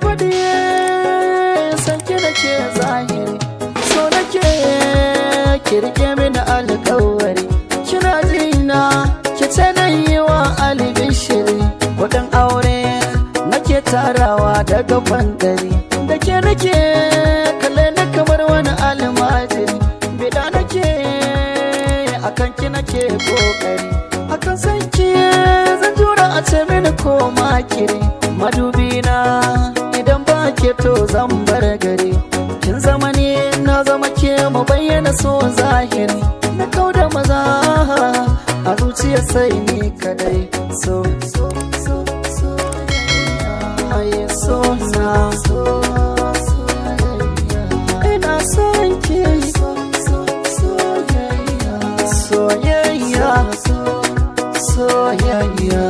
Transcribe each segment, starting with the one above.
faɗi san ki nake zahiri, so nake ki rike mini alƙawari. Kina jina ki ce na yi wa albishiri, kuɗin aure nake tarawa daga bandari. Da ke nake kalle na kamar wani almajiri, bida nake akan ki nake kokari. Akan san ki zan jura a ce mini ko makiri. Madubina idan ba ke to zan bar gari. Kin zama ne na zama ke mu bayyana so zahiri. Na kauda maza a zuciya sai ni kadai. So aye so na ina son ki soyayya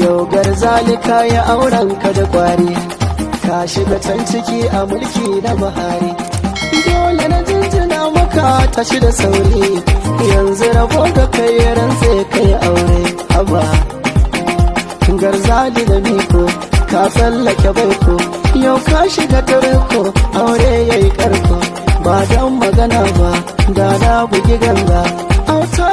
yau garzali kayi auren ka da kwari, ka shiga can ciki a mulki na Buhari. Dole na jinjina maka tashi da sauri, yanzu rabo ga kai rantse kai aure. Haba garzali da miko ka tsallake baiko, yau ka shiga tarko aure yayi karko. Ba dan magana ba da na bugi ganga auta